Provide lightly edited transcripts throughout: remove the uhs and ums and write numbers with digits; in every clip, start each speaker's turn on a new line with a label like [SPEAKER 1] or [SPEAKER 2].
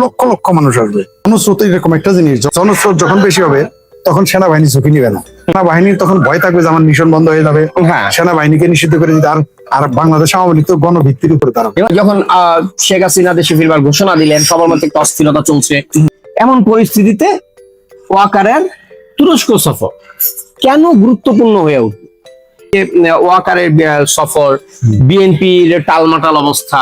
[SPEAKER 1] লক্ষ লক্ষ মানুষ আসবে। জনস্রোত এরকম একটা জিনিস, জনস্রোত যখন বেশি হবে তখন সেনাবাহিনী ঝুঁকি নিবে না। সেনাবাহিনীর তখন ভয় থাকবে যে আমার মিশন বন্ধ হয়ে যাবে, সেনাবাহিনীকে নিষিদ্ধ করে দিতে। আর বাংলাদেশ আওয়ামী লীগ তো গণভিত্তির উপরে দাঁড়াবে।
[SPEAKER 2] যখন শেখ হাসিনা দেশে ফিরবার ঘোষণা দিলেন, সবার মধ্যে একটা অস্থিরতা চলছে, এমন পরিস্থিতিতে ওয়াকারের তুরস্ক সফর কেন গুরুত্বপূর্ণ হয়ে উঠল? ওয়াকারের সফর, বিএনপির টালমাটাল অবস্থা,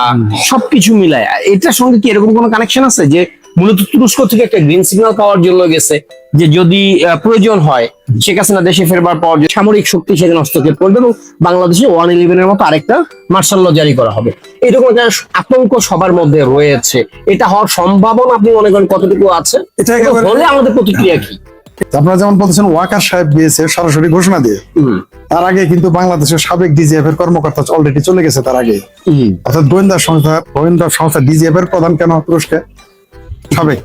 [SPEAKER 2] সবকিছু মিলায় এটার সঙ্গে কি এরকম কোনো কানেকশন আছে যে মূলত তুরস্ক থেকে একটা গ্রিন সিগন্যাল পাওয়ার জন্য গেছে, যে যদি প্রয়োজন হয় শেখ হাসিনা দেশে ফেরবার পর সামরিক শক্তি সেখানে হস্তক্ষেপ করবে এবং বাংলাদেশে 111-এর মতো আরেকটা মার্শাল ল জারি করা হবে? এরকম একটা আতঙ্ক সবার মধ্যে রয়েছে। এটা হওয়ার সম্ভাবনা আপনি মনে করেন কতটুকু আছে?
[SPEAKER 1] এটা
[SPEAKER 2] হলে আমাদের প্রতিক্রিয়া কি?
[SPEAKER 1] আপনারা যেমন বলতেছেন ওয়াকার সাহেব গিয়েছে সরাসরি ঘোষণা দিয়ে, তার আগে কিন্তু বাংলাদেশের সাবেক ডিজিএফ এর কর্মকর্তা অলরেডি চলে গেছে তার আগে। অর্থাৎ গোয়েন্দা সংস্থা ডিজিএফ এর প্রধান কেন তুরস্কে সাবেক,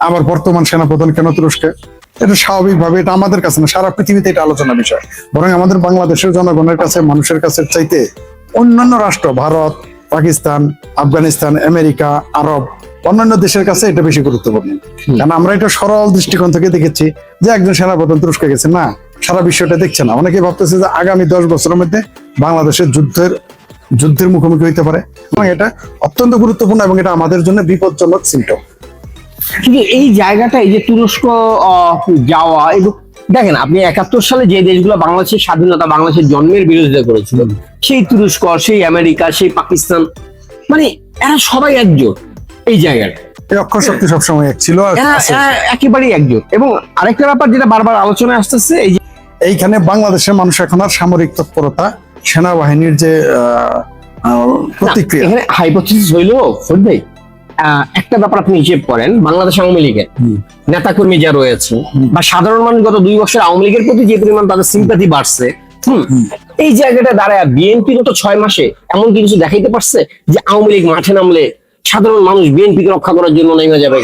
[SPEAKER 1] আবার বর্তমান সেনাপ্রধান কেন তুরস্কে? এটা স্বাভাবিকভাবে, এটা আমাদের কাছে না, সারা পৃথিবীতে এটা আলোচনা বিষয়। বরং আমাদের বাংলাদেশের জনগণের কাছে, মানুষের কাছে চাইতে অন্যান্য রাষ্ট্র, ভারত, পাকিস্তান, আফগানিস্তান, আমেরিকা, আরব, অন্যান্য দেশের কাছে এটা বেশি গুরুত্বপূর্ণ। কারণ আমরা এটা সরল দৃষ্টিকোণ থেকে দেখেছি যে একজন সেনাপ্রধান তুরস্কে গেছে, না, সারা বিশ্বটা দেখছে না। অনেকে ভাবতেছে যে আগামী 10 বছরের মধ্যে বাংলাদেশের যুদ্ধের মুখোমুখি হইতে পারে, এবং এটা অত্যন্ত গুরুত্বপূর্ণ এবং এটা আমাদের জন্য বিপজ্জনক সিমটম।
[SPEAKER 2] কিন্তু এই জায়গাটা, এই যে তুরস্ক যাওয়া, দেখেন আপনি 71 সালে যে দেশগুলো বাংলাদেশের স্বাধীনতা, বাংলাদেশের জন্মের বিরোধিতা করেছিল, সেই তুরস্ক, সেই আমেরিকা, সেই পাকিস্তান, মানে এরা সবাই একজোট এই জায়গাটা।
[SPEAKER 1] অক্ষর শক্তি সবসময় এক ছিল,
[SPEAKER 2] একেবারেই একজোট। এবং আরেকটা ব্যাপার যেটা বারবার আলোচনায় আসতেছে, এই যে
[SPEAKER 1] এইখানে বাংলাদেশের মানুষ এখন আর সামরিক তৎপরতা, সেনাবাহিনীর যে প্রতিক্রিয়া,
[SPEAKER 2] এখানে হাইপোথিসিস হইলো ফরিদ ভাই, একটা ব্যাপার আপনি হিসেব করেন, বাংলাদেশ আওয়ামী লীগের নেতাকর্মী যা রয়েছে বা সাধারণ মানুষ গত 2 বছর আওয়ামী লীগের প্রতি যে পরিমাণ তাদের সিম্পাথি বাড়ছে, এই জায়গাটা দাঁড়ায় বিএনপি গত 6 মাসে এমন কিছু দেখাইতে পারছে যে আওয়ামী লীগ মাঠে নামলে সাধারণ মানুষ বিএনপিকে রক্ষা করার জন্য নেমে যাবে?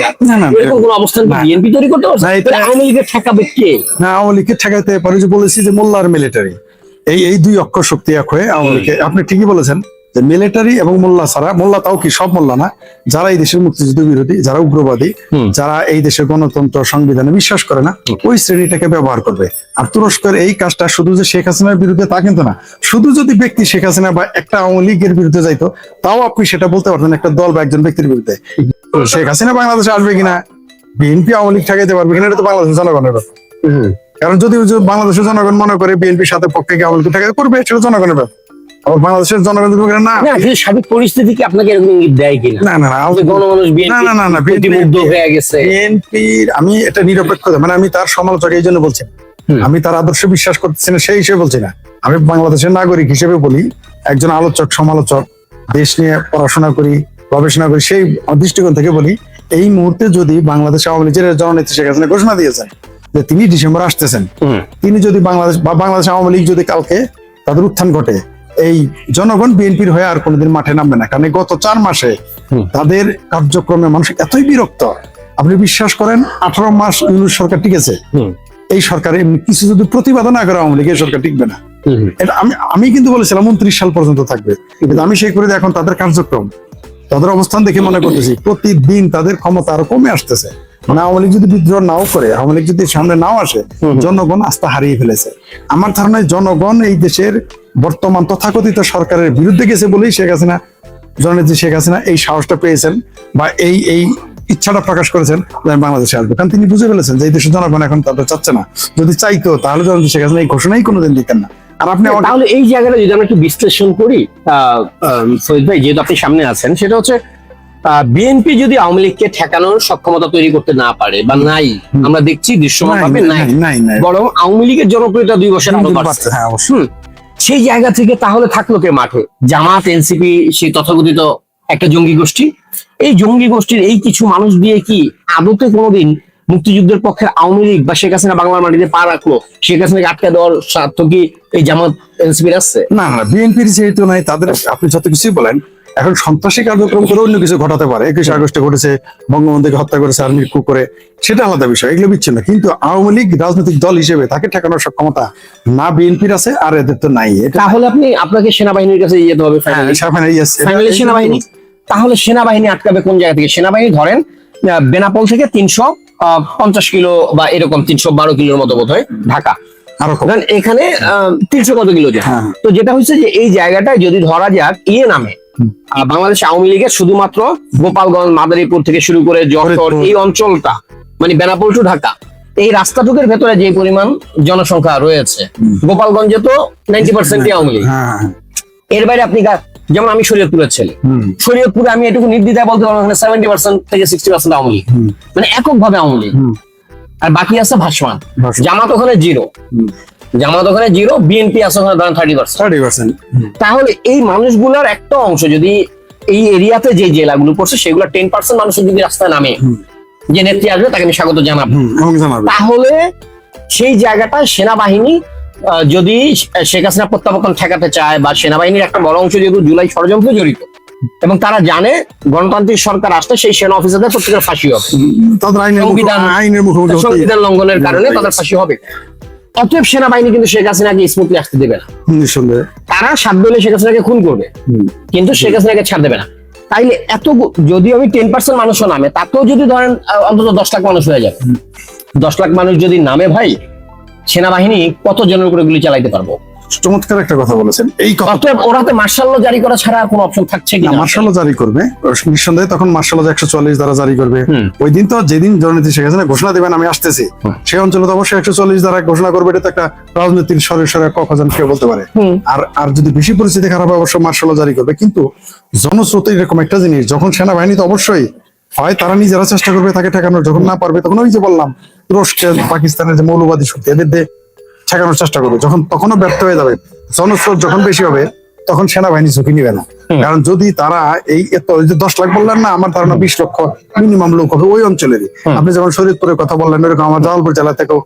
[SPEAKER 2] এরকম কোন অবস্থান বিএনপি তৈরি করতে পারছে? আওয়ামী লীগের ঠেকাবে কে?
[SPEAKER 1] না, আওয়ামী লীগকে ঠেকাতে পারে যে বলেছি যে মোল্লার মিলিটারি, এই 2 অক্ষর শক্তি এক হয়ে আওয়ামী লীগকে, আপনি ঠিকই বলেছেন যে মিলিটারি এবং মোল্লা ছাড়া, মোল্লা তাও কি সব মোল্লা না, যারা এই দেশের মুক্তিযুদ্ধ বিরোধী, যারা উগ্রবাদী, যারা এই দেশের গণতন্ত্র সংবিধানে বিশ্বাস করে না, ওই শ্রেণীটাকে ব্যবহার করবে। আর তুরস্কের এই কাজটা শুধু যে শেখ হাসিনার বিরুদ্ধে তা কিন্তু না, শুধু যদি ব্যক্তি শেখ হাসিনা বা একটা আওয়ামী লীগের বিরুদ্ধে যাইতো তাও আপনি সেটা বলতে পারতেন একটা দল বা একজন ব্যক্তির বিরুদ্ধে। শেখ হাসিনা বাংলাদেশে আসবে কিনা, বিএনপি আওয়ামী লীগ ঠেকাইতে পারবে কিনা, এটা তো বাংলাদেশের জনগণের ব্যাপার। কারণ যদি বাংলাদেশের জনগণ মনে করে বিএনপির সাথে পক্ষে আওয়ামী লীগ ঠেকাইতে করবে, সেটা জনগণের ব্যাপার। বাংলাদেশের জনগণ না,
[SPEAKER 2] সাবেক পরিস্থিতি কি আপনাকে এরকম ইঙ্গিত দেয় কিনা?
[SPEAKER 1] বিএনপির আমি এটা নিরপেক্ষ, মানে আমি তার সমালোচক এই জন্য বলছি, আমি তার আদর্শে বিশ্বাস করতেছি না সেই হিসেবে বলছি না। আমি বাংলাদেশের নাগরিক হিসেবে বলি, একজন আলোচক, সমালোচক, দেশ নিয়ে পড়াশোনা করি, গবেষণা করি, সেই দৃষ্টিকোণ থেকে বলি, এই মুহূর্তে যদি বাংলাদেশ আওয়ামী লীগের জননেত্রী শেখ হাসিনা ঘোষণা দিয়েছেন যে তিনি ডিসেম্বর আসতেছেন, তিনি যদি বাংলাদেশ আওয়ামী লীগ যদি কালকে তাদের উত্থান ঘটে, এই জনগণ বিএনপির হয়ে আর কোনোদিন মাঠে নামবে না। কারণ গত 4 মাসে তাদের কার্যক্রমে মানুষ এতই বিরক্ত, আপনি বিশ্বাস করেন 18 মাস ইউনূস সরকার টিকেছে, এই সরকার কিছু যদি প্রতিবাদ না করে আওয়ামী লীগ, এই সরকার টিকবে না। এটা আমি কিন্তু বলেছিলাম 29 সাল পর্যন্ত থাকবে, কিন্তু আমি সেই করে এখন তাদের কার্যক্রম, তাদের অবস্থান দেখে মনে করতেছি প্রতিদিন তাদের ক্ষমতা আরো কমে আসতেছে। মানে আওয়ামী লীগ যদি বিদ্রোহ নাও করে, আওয়ামী লীগ যদি সামনে নাও আসে, জনগণ আস্থা হারিয়ে ফেলেছে। আমার ধারণায় জনগণ এই দেশের বর্তমান তথাকথিত সরকারের বিরুদ্ধে গেছে বলেই শেখ হাসিনা, জননেত্রী শেখ হাসিনা এই সাহসটা পেয়েছেন বা এই ইচ্ছাটা প্রকাশ করেছেন যে বাংলাদেশে আসবে। কারণ তিনি বুঝে ফেলেছেন যে এই দেশের জনগণ এখন তাদের চাচ্ছে না। যদি চাইতো তাহলে জননেত্রী শেখ হাসিনা এই ঘোষণাই কোনোদিন দিতেন না। আর আপনি
[SPEAKER 2] তাহলে এই জায়গাটা যদি আমরা একটু বিশ্লেষণ করি, ফরিদ ভাই, যেহেতু আপনি সামনে আছেন, সেটা হচ্ছে বিএনপি যদি আওয়ামী লীগকে ঠেকানোর সক্ষমতা তৈরি করতে না পারে বা নাই, আমরা দেখছি দৃশ্যমানভাবে নাই, বরং আওয়ামী লীগের জনপ্রিয়তা 2 বছর আরো বাড়ছে, সেই জায়গা থেকে তাহলে থাকলো কে মাঠে? জামাত, এনসিপি, সেই তথাকথিত একটা জঙ্গি গোষ্ঠী। এই জঙ্গি গোষ্ঠীর এই কিছু মানুষ দিয়ে কি আদতে কোনোদিন মুক্তিযুদ্ধের পক্ষে আওয়ামী লীগ বা শেখ হাসিনা বাংলার মাটিতে পা রাখলো? শেখ হাসিনাকে আটকে দেওয়ার স্বার্থ কি এই জামাত, এনসিপির আছে?
[SPEAKER 1] না, বিএনপির যেহেতু নাই, তাদের আপনি যত কিছুই বলেন, এখন সন্ত্রাসী কার্যক্রম করে অন্য কিছু ঘটাতে পারে। 21 আগস্টে ঘটেছে, বঙ্গবন্ধুকে হত্যা করেছে আর্মির কু করে, সেটা আলাদা বিষয়, এগুলো বিচ্ছিন্ন। কিন্তু আওয়ামী লীগ রাজনৈতিক দল হিসেবে তাকে ঠেকানোর সক্ষমতা না বিএনপির আছে, আর এদের তো নাই।
[SPEAKER 2] তাহলে আপনাকে সেনাবাহিনীর কাছে যেতে হবে, সেনাবাহিনী। তাহলে সেনাবাহিনী আটকাবে কোন জায়গা থেকে? সেনাবাহিনী ধরেন বেনাপোল থেকে 350 কিলো বা এরকম 312 কিলোর মতো বোধ হয় ঢাকা।
[SPEAKER 1] আরো কম।
[SPEAKER 2] কারণ এখানে 300 কত কিলো যায়।
[SPEAKER 1] হ্যাঁ।
[SPEAKER 2] তো যেটা হচ্ছে যে এই জায়গাটায় যদি ধরা যাক নামে বাংলাদেশ আওয়ামী লীগের শুধুমাত্র গোপালগঞ্জ, মাদারীপুর থেকে শুরু করে যশোর
[SPEAKER 1] ফরিদপুর।
[SPEAKER 2] এই অঞ্চলটা, মানে বেনাপোল টু ঢাকা, এই রাস্তাটুকুর ভেতরে যে পরিমাণ জনসংখ্যা রয়েছে, গোপালগঞ্জে তো 90% আওয়ামী লীগ।
[SPEAKER 1] হ্যাঁ, হ্যাঁ।
[SPEAKER 2] এর বাইরে আপনি যেমন আমি শরীয়তপুরের ছেলে, শরীয়তপুরে আমি এটুকু নির্দ্বিধায় বলতে পারবো এখানে 70% থেকে 60% আওয়ামী লীগ, মানে এককভাবে আওয়ামী লীগ। আর বাকি আছে ভাসমান।
[SPEAKER 1] ভাসমান।
[SPEAKER 2] জামাত ওখানে জিরো, জামাত ওখানে জিরো, বিএনপি আছে ওখানে ধরেন 30%।
[SPEAKER 1] 30%।
[SPEAKER 2] তাহলে এই মানুষগুলোর একটা অংশ যদি এই এরিয়াতে যে জেলাগুলো পড়ছে সেগুলো 10% মানুষ যদি রাস্তায় নামে, যে নেত্রী আসবে তাকে আমি স্বাগত জানাবো,
[SPEAKER 1] এবং জানাবে।
[SPEAKER 2] তাহলে সেই জায়গাটায় সেনাবাহিনী যদি শেখ হাসিনা প্রত্যাবর্তন ঠেকাতে চায়, বা সেনাবাহিনীর একটা বড় অংশ যেহেতু জুলাই ষড়যন্ত্রে জড়িত এবং তারা জানে গণতান্ত্রিক সরকার আসলে সেই সেনা অফিসারদের প্রত্যেকের ফাঁসি হবে,
[SPEAKER 1] তাদের আইনের মুখোমুখি হতে-
[SPEAKER 2] সংবিধান লঙ্ঘনের কারণে তাদের ফাঁসি হবে। অতএব সেনাবাহিনী কিন্তু শেখ হাসিনাকে স্মুথলি আসতে দেবে না।
[SPEAKER 1] নিঃসন্দেহে।
[SPEAKER 2] তারা সাধ্য হলে শেখ হাসিনাকে খুন করবে, কিন্তু শেখ হাসিনাকে ছাড় দেবে না। তাইলে যদি আমি 10% মানুষও নামে, তাতেও যদি ধরেন অন্তত 10 লাখ মানুষ হয়ে যাবে। 10 লাখ মানুষ যদি নামে ভাই, সেনাবাহিনী কত জনের উপরে গুলি চালাইতে পারবো?
[SPEAKER 1] চমৎকার একটা কথা বলেছেন। এই কথা
[SPEAKER 2] অতএব ওরাতে মার্শাল ল জারি করা ছাড়া আর কোনো অপশন থাকছে কি না?
[SPEAKER 1] মার্শাল ল জারি করবে নিঃসন্দেহে, তখন মার্শাল ল 144 দ্বারা জারি করবে। ওই দিন তো যেদিন জননেত্রী শেখ হাসিনা ঘোষণা দেবেন আমি আসতেছি, সেই অঞ্চলে তো অবশ্যই 144 দ্বারা ঘোষণা করবে। এটা তো একটা রাজনীতির সরে কখন কেউ বলতে পারে। আর যদি বেশি পরিস্থিতি খারাপ হয় অবশ্যই মার্শাল ল জারি করবে। কিন্তু জনস্রোত এরকম একটা জিনিস, যখন সেনাবাহিনী তো অবশ্যই হয় তারা নিজেরা চেষ্টা করবে তাকে ঠেকানোর, যখন না পারবে তখন ওই যে বললাম তুরস্ক, পাকিস্তানের যে মৌলবাদী শক্তি, এদের দিয়ে ঠেকানোর চেষ্টা করবে। যখন তখনও ব্যর্থ হয়ে যাবে, জনস্রোত যখন বেশি হবে, তখন সেনাবাহিনী ঝুঁকি নিবে না। কারণ যদি তারা এই এত 10 লাখ বললেন না, আমার ধারণা 20 লক্ষ মিনিমাম লোক হবে ওই অঞ্চলেরই। আপনি যেমন শরীয়তপুরের কথা বললেন, এরকম আমার জামালপুর জেলা থেকেও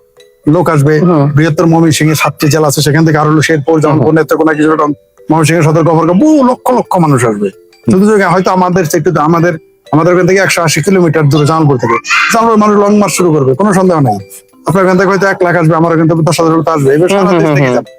[SPEAKER 1] লোক আসবে। বৃহত্তর ময়মনসিংহ এর 7টি জেলা আছে, সেখান থেকে আরো শেরপুর, জামালপুর, নেত্রকোনা, কিশোরগঞ্জ, ময়মনসিংহ সদর, গফরগাঁও, বহু লক্ষ লক্ষ মানুষ আসবে। শুধু হয়তো আমাদের আমাদের ওখান থেকে 180 কিলোমিটার দূরে জামালপুর থেকে, জামালপুর মানুষ লং মার্চ শুরু করবে, কোনো সন্দেহ নাই। আপনার এখান থেকে হয়তো 1 লাখ আসবে, আমার এখান থেকে 10,000 লোক আসবে। এবার সারা দেশ থেকে যাবে।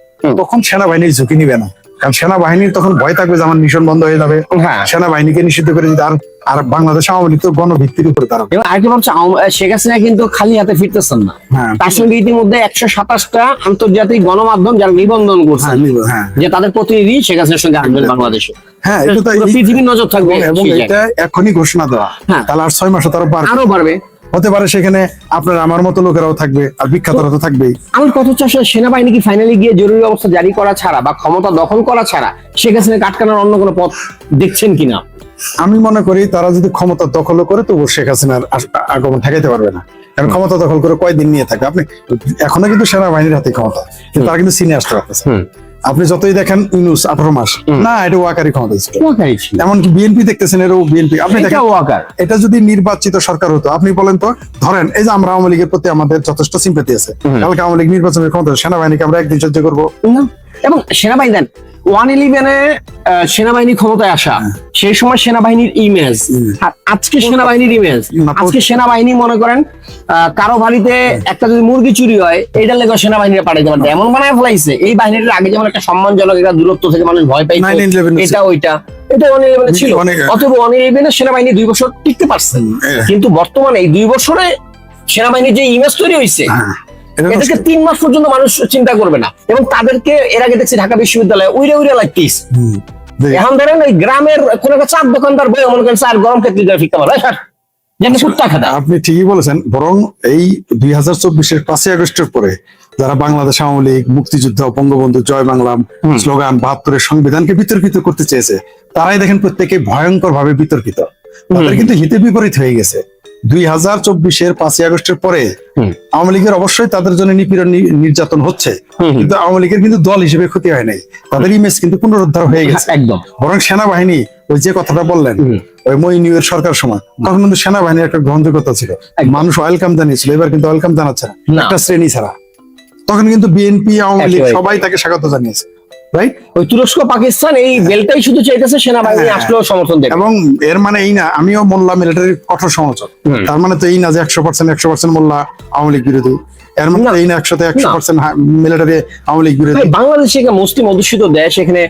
[SPEAKER 1] তখন সেনাবাহিনীর ঝুঁকি নিবে না, কারণ সেনাবাহিনীর তখন ভয় থাকবে যে আমার মিশন বন্ধ হয়ে যাবে।
[SPEAKER 2] হ্যাঁ।
[SPEAKER 1] সেনাবাহিনীকে নিষিদ্ধ করে দিতে আর বাংলাদেশ আওয়ামী লীগ তো গণভিত্তির উপরে দাঁড়াবে।
[SPEAKER 2] এবং আরেকটা ভাবছে, শেখ হাসিনা কিন্তু খালি হাতে ফিরতেছেন না।
[SPEAKER 1] হ্যাঁ।
[SPEAKER 2] তার সঙ্গে ইতিমধ্যে 127টা আন্তর্জাতিক গণমাধ্যম যারা নিবন্ধন করছে
[SPEAKER 1] হ্যাঁ।
[SPEAKER 2] যে তাদের প্রতিনিধি শেখ হাসিনার সঙ্গে আসবেন বাংলাদেশে।
[SPEAKER 1] হ্যাঁ, এটা তো
[SPEAKER 2] পুরো পৃথিবীর নজর থাকবে
[SPEAKER 1] এবং
[SPEAKER 2] সেই
[SPEAKER 1] এটা
[SPEAKER 2] জায়গায়।
[SPEAKER 1] এখনই ঘোষণা দেওয়া,
[SPEAKER 2] হ্যাঁ।
[SPEAKER 1] তাহলে আর 6 মাসে তারা পারবে,
[SPEAKER 2] আরো বাড়বে।
[SPEAKER 1] হতে পারে সেখানে আপনার আমার মতো লোকেরাও থাকবে, আর বিখ্যাতরা তো থাকবেই।
[SPEAKER 2] আমার কথা হচ্ছে আসলে সেনাবাহিনী কি ফাইনালি গিয়ে জরুরি অবস্থা জারি করা ছাড়া বা ক্ষমতা দখল করা ছাড়া শেখ হাসিনাকে আটকানোর অন্য কোনো পথ দেখছেন কিনা?
[SPEAKER 1] আমি মনে করি তারা যদি ক্ষমতা দখল করে তবু শেখ হাসিনার আগমন ঠেকাইতে পারবে না। কারণ ক্ষমতা দখল করে কয়দিন নিয়ে থাকবে আপনি? এখনো কিন্তু সেনাবাহিনীর হাতে ক্ষমতা, কিন্তু তারা কিন্তু সিনিয়র আসতে পারতেছে। আপনি যতই দেখেন ইউনূস 18 মাস, না এটা ওয়াকারি ক্ষমতা ছিল। এমনকি বিএনপি দেখতেছেন, এরও বিএনপি আপনি দেখেন এটা যদি নির্বাচিত সরকার হতো, আপনি বলেন তো, ধরেন এই যে আমরা আওয়ামী লীগের প্রতি আমাদের যথেষ্ট সিম্পাথি আছে, কালকে আওয়ামী লীগ নির্বাচনের ক্ষমতা, সেনাবাহিনীকে আমরা একদিন সহ্য করবো?
[SPEAKER 2] এবং সেনাবাহিনী দেন 111-এ সেনাবাহিনী ক্ষমতায় আসা, সেই সময় সেনাবাহিনীর ইমেজ আর আজকে সেনাবাহিনীর ইমেজ, আজকে সেনাবাহিনী মনে করেন কারো বাড়িতে একটা যদি মুরগি চুরি হয়, এইটার লেগে সেনাবাহিনীরা পাঠাইতে পারতো, এমন বানায় ফেলাইছে। এই বাহিনীর আগে যেমন একটা সম্মানজনক একটা দূরত্ব থেকে মানুষ ভয় পাইতো,
[SPEAKER 1] 9/11
[SPEAKER 2] এটা ওইটা, এটা 111 ছিল। অথবা 111-এ সেনাবাহিনী 2 বছর টিকতে পারছে, কিন্তু বর্তমানে এই 2 বছরে সেনাবাহিনীর যে ইমেজ তৈরি হয়েছে, এদেরকে 3 মাস পর্যন্ত মানুষ চিন্তা করবে না। এবং তাদেরকে এর আগে দেখছি ঢাকা বিশ্ববিদ্যালয়ে উইরে লাগতিস। এখন ধরেন ওই গ্রামের কোন একটা চার দোকানদার বই মনে করেন চার গরম খেতে ফিরতে পারে, যেমন কুত্তা খাতা।
[SPEAKER 1] আপনি ঠিকই বলেছেন। বরং এই 2024-এর 5ই আগস্টের পরে যারা বাংলাদেশ আওয়ামী লীগ, মুক্তিযুদ্ধ, বঙ্গবন্ধু, জয় বাংলা স্লোগান, 72-এর সংবিধানকে বিতর্কিত করতে চেয়েছে, তারাই দেখেন প্রত্যেকে ভয়ঙ্কর ভাবে বিতর্কিত। তাদের কিন্তু হিতে বিপরীত হয়ে গেছে। 2024-এর 5ই আগস্টের পরে আওয়ামী লীগের অবশ্যই তাদের জন্য নিপীড়ন, নির্যাতন হচ্ছে, কিন্তু আওয়ামী লীগের কিন্তু দল হিসেবে ক্ষতি হয় নাই, তাদের ইমেজ কিন্তু পুনরুদ্ধার হয়ে গেছে একদম। বরং সেনাবাহিনী, ওই যে কথাটা বললেন ওই মইনুয়ের সরকার সময়, তখন কিন্তু সেনাবাহিনীর একটা গ্রহণযোগ্যতা ছিল, মানুষ ওয়েলকাম জানিয়েছিল। এবার কিন্তু ওয়েলকাম জানাচ্ছে না, একটা শ্রেণী ছাড়া। তখন কিন্তু বিএনপি, আওয়ামী লীগ সবাই তাকে স্বাগত জানিয়েছে, রাইট?
[SPEAKER 2] ওই তুরস্ক, পাকিস্তান এই বেলটাই শুধু চাইতেছে সেনাবাহিনী আসলেও সমর্থন দেবে।
[SPEAKER 1] এবং এর মানে এই না আমিও মোল্লা মিলিটারির কঠোর সমালোচক, তার মানে তো এই না যে 100% মোল্লা আওয়ামী লীগ বিরোধী। এর মধ্যে এই না একসাথে 100% মিলিটারি আওয়ামী লীগ বিরোধী।
[SPEAKER 2] ভাই, বাংলাদেশে একটা মুসলিম অধ্যুষিত দেশ, এখানে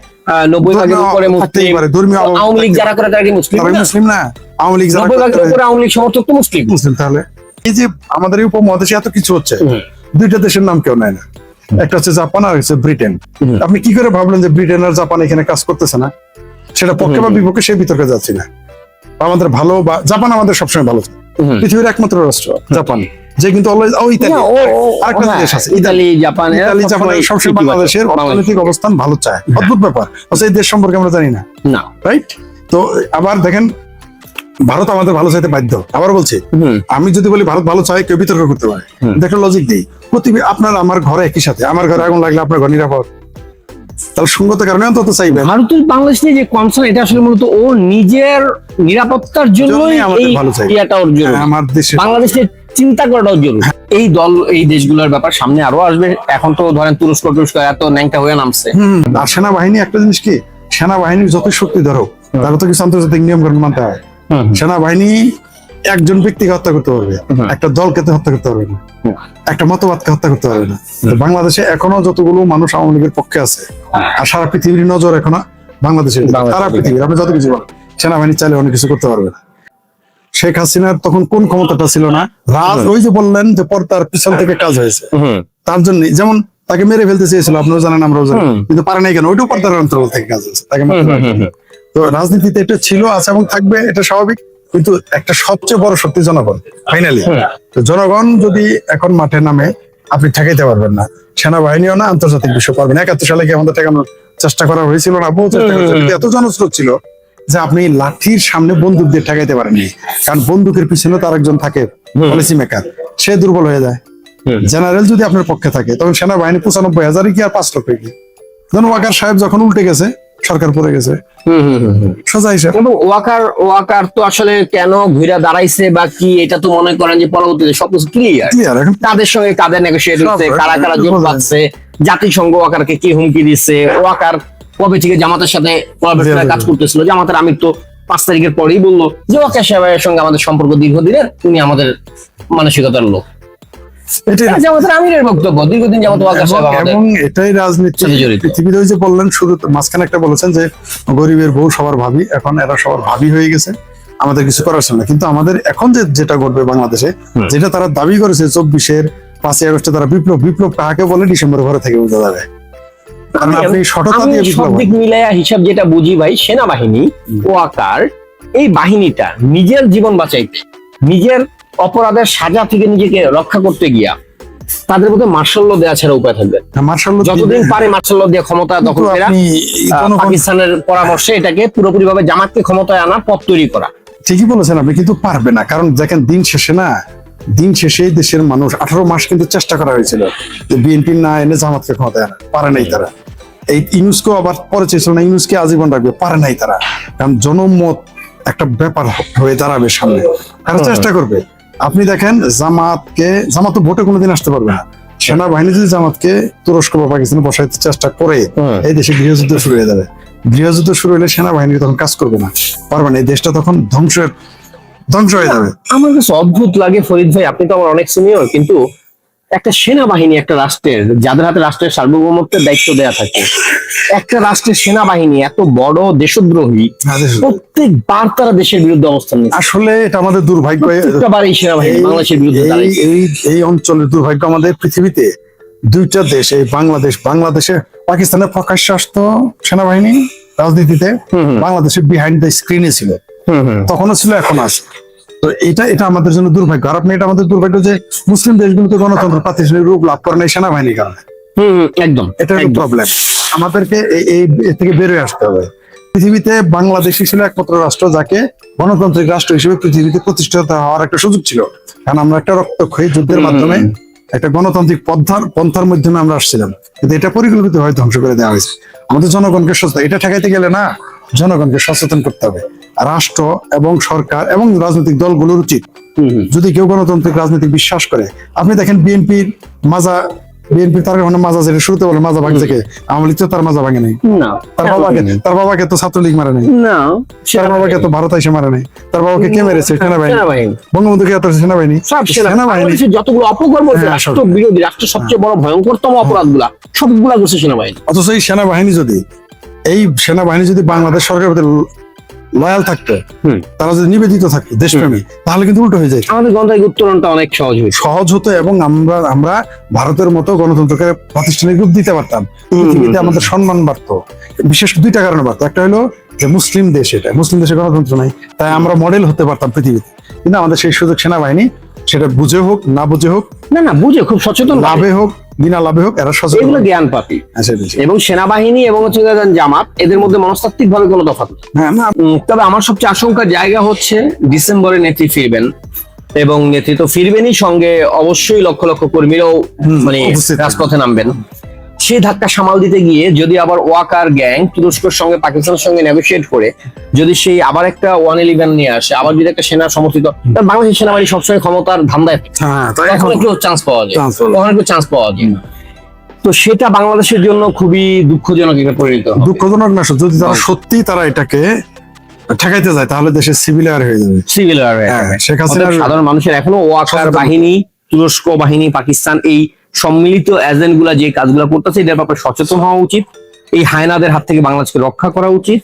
[SPEAKER 2] 90% উপরে মুসলিম।
[SPEAKER 1] ধর্মীয়
[SPEAKER 2] আওয়ামী লীগ যারা করে তারা কি মুসলিম
[SPEAKER 1] তারা
[SPEAKER 2] না?
[SPEAKER 1] মুসলিম না? আওয়ামী লীগ যারা
[SPEAKER 2] 90% উপরে আওয়ামী লীগ সমর্থক তো মুসলিম।
[SPEAKER 1] মুসলিম। তাহলে এই যে আমাদের এই উপমহাদেশে এত কিছু হচ্ছে, দুইটা দেশের নাম কেউ নেয় না। একটা হচ্ছে জাপান আর হচ্ছে ব্রিটেন। আপনি কি করে ভাবলেন যে ব্রিটেন আর জাপান এখানে কাজ করতেছে না? সেটা পক্ষে বা বিপক্ষে সেই বিতর্কে যাচ্ছি না। আমাদের ভালো বা জাপান আমাদের সবসময় ভালো, পৃথিবীর একমাত্র রাষ্ট্র জাপান, যে কিন্তু আরেকটা দেশ আছে
[SPEAKER 2] ইতালি, জাপান,
[SPEAKER 1] সবসময় বাংলাদেশের অর্থনৈতিক অবস্থান ভালো চায়। অদ্ভুত ব্যাপার, এই দেশ সম্পর্কে আমরা জানি না, রাইট? তো আবার দেখেন, ভারত আমাদের ভালো চাইতে বাধ্য। আবার বলছি, আমি যদি বলি ভারত ভালো চায়, কেউ বিতর্ক করতে পারে। দেখো লজিক দিই, আপনার আমার ঘরে একই সাথে, আমার ঘরে আগুন লাগলে আপনার ঘর নিরাপদ, তাহলে সঙ্গতের কারণে অন্তত চাইবেন।
[SPEAKER 2] ভারতের বাংলাদেশ নিয়ে যে কনসার্ন, এটা আসলে মূলত ও নিজের নিরাপত্তার জন্যই এই ইয়েটা ওর জন্য,
[SPEAKER 1] আমার দেশে
[SPEAKER 2] বাংলাদেশের চিন্তা করাটাও জরুরি। এই দল, এই দেশগুলোর ব্যাপার সামনে আরো আসবে। এখন তো ধরেন তুরস্ক এত ন্যাংটা হয়ে নামছে।
[SPEAKER 1] আর সেনাবাহিনী একটা জিনিস কি, সেনাবাহিনীর যত শক্তি ধরো, তারা তো কিছু আন্তর্জাতিক নিয়ম কানুন মানতে হয়। সেনাবাহিনী একজন ব্যক্তিকে হত্যা করতে পারবে, একটা দলকে হত্যা করতে পারবে না, একটা মতবাদকে হত্যা করতে পারবে না। বাংলাদেশে এখনো যতগুলো মানুষ আওয়ামী লীগের পক্ষে আছে, আর সারা পৃথিবীর নজর এখনো বাংলাদেশে, সারা পৃথিবীর। আপনি যত কিছু বলেন, সেনাবাহিনী চাইলে অনেক কিছু করতে পারবে না। শেখ হাসিনার তখন কোন ক্ষমতাটা ছিল না? ওই যে বললেন যে পর্দার পিছন থেকে কাজ হয়েছে, তার জন্য। যেমন তাকে মেরে ফেলতে চেয়েছিল, আপনারাও জানেন, আমরাও জানি, কিন্তু পারে নাই কেন? ওইটাও পর্দার অন্তরাল থেকে কাজ হয়েছে, তাকে মারতে পারে। তো রাজনীতিতে এটা ছিল, আছে এবং থাকবে, এটা স্বাভাবিক। কিন্তু একটা সবচেয়ে বড় শক্তি জনগণ, ফাইনালি। তো জনগণ যদি এখন মাঠে নামে, আপনি ঠেকাইতে পারবেন না, সেনাবাহিনীও না, আন্তর্জাতিক বিশ্ব পারবেন। 71 সালে কি আমাদের ঠেকানোর চেষ্টা করা হয়েছিল না? বহু চেষ্টা করেছে, কিন্তু এত জনস্রোত ছিল যে আপনি লাঠির সামনে বন্দুক দিয়ে ঠেকাইতে পারেননি। কারণ বন্দুকের পিছনে তার একজন থাকে, পলিসি মেকার, সে দুর্বল হয়ে যায়। জেনারেল যদি আপনার পক্ষে থাকে, তখন সেনাবাহিনী 95,000 কি আর 5 লক্ষ কি? ধরুন ওয়াকার সাহেব যখন উল্টে গেছে, সরকার পড়ে গেছে, সোজা হিসাব।
[SPEAKER 2] ওয়াকার তো আসলে কেন ঘুরে দাঁড়াইছে বা কি, এটা তো মনে করেন যে পরবর্তীতে সবকিছু ক্লিয়ার। তাদের সঙ্গে কাদের নেগোশিয়েট হচ্ছে, কারা কারা জোট পাচ্ছে, জাতিসংঘ ওয়াকারকে কি হুমকি দিচ্ছে, ওয়াকার কবে থেকে জামাতের সাথে কাজ করতেছিল, জামাতের আমির তো 5 তারিখের পরেই বললো যে ওয়াকার সাহেবের সঙ্গে আমাদের সম্পর্ক দীর্ঘদিনের, উনি আমাদের মানসিকতার লোক। জামাতের আমিরের বক্তব্য, দীর্ঘদিন জামাত ওয়াকার সাহেব
[SPEAKER 1] এবং এটাই রাজনীতি পৃথিবীতে। ওই যে বললেন, শুধু মাঝখানে একটা বলেছেন যে গরিবের বউ সবার ভাবি, এখন এরা সবার ভাবি হয়ে গেছে, আমাদের কিছু করার ছিল না। কিন্তু আমাদের এখন যেটা ঘটবে বাংলাদেশে, যেটা তারা দাবি করেছে 24-এর 5ই আগস্টে, তারা বিপ্লব কাকে বলে ডিসেম্বর ঘরে থেকে বোঝা যাবে। আপনি সততা দিয়ে
[SPEAKER 2] সব দিক মিলাইয়া হিসাব যেটা বুঝি ভাই, সেনাবাহিনী, ওয়াকার, এই বাহিনীটা নিজের জীবন বাঁচাইতে, নিজের অপরাধের সাজা থেকে নিজেকে রক্ষা করতে গিয়া, তাদের মধ্যে মার্শাল ল দেওয়া ছাড়া উপায় থাকবে। যতদিন পারে মার্শাল ল দিয়ে ক্ষমতা দখল করা, পাকিস্তানের পরামর্শে এটাকে পুরোপুরি ভাবে জামাতকে ক্ষমতায় আনার পথ তৈরি করা।
[SPEAKER 1] ঠিকই বলেছেন আপনি, কিন্তু পারবে না। কারণ দেখেন, দিন শেষে দেশের মানুষ 18 মাস কিন্তু চেষ্টা করা হয়েছিল যে বিএনপি না এনে জামাতকে ক্ষমতায় আনা, পারে নাই তারা। এই ইউনুসকে আবার পরে চেয়েছিল না, ইউনুসকে আজীবন রাখবে, পারে নাই তারা। কারণ জনমত একটা ব্যাপার হয়ে দাঁড়াবে সামনে, তারা চেষ্টা করবে। আপনি দেখেন, জামাত ভোটে কোনোদিন আসতে পারবে না। সেনাবাহিনী যদি জামাতকে তুরস্ক বা পাকিস্তানে বসাইতে চেষ্টা করে, এই দেশে গৃহযুদ্ধ শুরু হয়ে যাবে। গৃহযুদ্ধ শুরু হলে সেনাবাহিনী তখন কাজ করবে না, পারবে না। এই দেশটা তখন ধ্বংস হয়ে যাবে।
[SPEAKER 2] আমার কাছে অদ্ভুত লাগে ফরিদ ভাই, আপনি তো আমার অনেক সিনিয়র, কিন্তু একটা সেনাবাহিনী, একটা রাষ্ট্রের, যাদের হাতে রাষ্ট্রের সার্বভৌমত্বের দায়িত্ব দেয়া থাকে, একটা রাষ্ট্রের সেনাবাহিনী এত বড় দেশদ্রোহী, প্রত্যেকবার তারা দেশের বিরুদ্ধে অবস্থান নিচ্ছে।
[SPEAKER 1] আসলে এটা আমাদের দুর্ভাগ্য,
[SPEAKER 2] এই সেনাবাহিনী বাংলাদেশের বিরুদ্ধে
[SPEAKER 1] এই অঞ্চলের দুর্ভাগ্য। আমাদের পৃথিবীতে দুইটা দেশ, এই বাংলাদেশে পাকিস্তানের প্রকাশ্যে আসতো সেনাবাহিনী রাজনীতিতে, বাংলাদেশের বিহাইন্ড দ্য স্ক্রিনে ছিল, তখনও ছিল, এখন আছে। তো এটা আমাদের জন্য দুর্ভাগ্য। আর আপনি, এটা আমাদের দুর্ভাগ্য যে মুসলিম দেশগুলোতে গণতন্ত্র প্রাতিষ্ঠানিক রূপ লাভ করে না সেনাবাহিনীর কারণে।
[SPEAKER 2] একদম,
[SPEAKER 1] এটা প্রবলেম। আমাদেরকে এর থেকে বেরোয় আসতে হবে। পৃথিবীতে বাংলাদেশই ছিল একমাত্র রাষ্ট্র যাকে গণতান্ত্রিক রাষ্ট্র হিসেবে পৃথিবীতে প্রতিষ্ঠিত হওয়ার একটা সুযোগ ছিল। কারণ আমরা একটা রক্তক্ষয়ী যুদ্ধের মাধ্যমে, একটা গণতান্ত্রিক পন্থার মাধ্যমে আমরা আসছিলাম, কিন্তু এটা পরিকল্পিত হয়ে ধ্বংস করে দেওয়া হয়েছে। আমাদের জনগণকে সচেতন, এটা ঠেকাইতে গেলে না, জনগণকে সচেতন করতে হবে। রাষ্ট্র এবং সরকার এবং রাজনৈতিক দলগুলোর উচিত, যদি কেউ গণতান্ত্রিক রাজনীতি বিশ্বাস করে, আপনি দেখেন বিএনপির মাজা বিএনপি তার মানে মাজা যেটা শুরুতে বলে মাজা ভাঙছে কে, আওয়ামী লীগ তো তার মাজা ভাঙে নাই।
[SPEAKER 2] না
[SPEAKER 1] তার বাবাকে তো ছাত্রলীগ মারে নাই,
[SPEAKER 2] না
[SPEAKER 1] তার বাবাকে তো ভারত এসে মারে নাই, তার বাবাকে কে মেরেছে? সেনাবাহিনী।
[SPEAKER 2] সেনাবাহিনী
[SPEAKER 1] বঙ্গবন্ধুকে এত সেনাবাহিনী,
[SPEAKER 2] সব
[SPEAKER 1] সেনাবাহিনী।
[SPEAKER 2] বাংলাদেশের যতগুলো অপকর্ম হয়েছে,
[SPEAKER 1] হ্যাঁ,
[SPEAKER 2] রাষ্ট্র বিরোধী, রাষ্ট্রের সবচেয়ে বড় ভয়ঙ্করতম অপরাধগুলা সবগুলা করছে সেনাবাহিনী।
[SPEAKER 1] অথচ এই সেনাবাহিনী যদি বাংলাদেশ সরকারের প্রতি লয়াল থাকতো, তারা যদি নিবেদিত থাকতো, দেশপ্রেমী, তাহলে কিন্তু উল্টো হয়ে যায়,
[SPEAKER 2] আমাদের গণতান্ত্রিক উত্তরণটা অনেক সহজ হতো
[SPEAKER 1] এবং আমরা ভারতের মতো গণতন্ত্রকে প্রাতিষ্ঠানিক রূপ দিতে পারতাম। পৃথিবীতে আমাদের সম্মান বাড়তো। বিশেষ দুইটা কারণে বাড়তো। একটা হলো যে মুসলিম দেশ, এটা মুসলিম দেশে গণতন্ত্র নাই, তাই আমরা মডেল হতে পারতাম পৃথিবীতে। কিন্তু আমাদের সেই সুযোগ সেনাবাহিনী, সেটা বুঝে হোক না বুঝে হোক,
[SPEAKER 2] না বুঝে, খুব সচেতন,
[SPEAKER 1] লাভে হোক বিনা লাভে হোক, এরা সচেতন,
[SPEAKER 2] এগুলো জ্ঞান পাতি। এবং সেনাবাহিনী এবং হচ্ছে জামাত, এদের মধ্যে মনস্তাত্ত্বিক ভাবে কোনো তফাৎ নেই।
[SPEAKER 1] হ্যাঁ, না,
[SPEAKER 2] তবে আমার সবচেয়ে আশঙ্কার জায়গা হচ্ছে ডিসেম্বরে নেত্রী ফিরবেন, এবং নেত্রী তো ফিরবেনই, সঙ্গে অবশ্যই লক্ষ লক্ষ কর্মীরাও মানে
[SPEAKER 1] উপস্থিত
[SPEAKER 2] রাজপথে নামবেন। সেই ধাক্কা সামাল দিতে গিয়ে যদি আবার ওয়াকার গ্যাং তুরস্কের সঙ্গে পাকিস্তানের সঙ্গে নেগোশিয়েট করে যদি সেই আবার একটা 111 নিয়ে আসে, আবার যদি একটা সেনা সমর্থিত, বাংলাদেশের সেনাবাহিনী সবসময় ক্ষমতার ধান্দায়,
[SPEAKER 1] হ্যাঁ, তাই
[SPEAKER 2] তখন
[SPEAKER 1] এখন
[SPEAKER 2] একটু চান্স পাওয়া যায়,
[SPEAKER 1] Chance পাওয়া যায়।
[SPEAKER 2] তখন একটু চান্স পাওয়া যায়। তো সেটা বাংলাদেশের জন্য খুবই দুঃখজনক একটা পরিণত হবে।
[SPEAKER 1] দুঃখজনক না, যদি তারা সত্যি তারা এটাকে ঠেকাইতে যায়, তাহলে দেশে সিভিল ওয়ার হয়ে যাবে।
[SPEAKER 2] সিভিল ওয়ার হয়ে
[SPEAKER 1] হ্যাঁ,
[SPEAKER 2] যাবে।
[SPEAKER 1] শেখ হাসিনার
[SPEAKER 2] অতএব সাধারণ মানুষের এখনো ওয়াকার
[SPEAKER 1] সচেতন।
[SPEAKER 2] বাহিনী, তুরস্ক বাহিনী, পাকিস্তান, এই সম্মিলিত এজেন্ট গুলা যে কাজগুলো করতেছে, এটার ব্যাপারে সচেতন হওয়া উচিত। এই হায়নাদের হাত থেকে বাংলাদেশকে রক্ষা করা উচিত।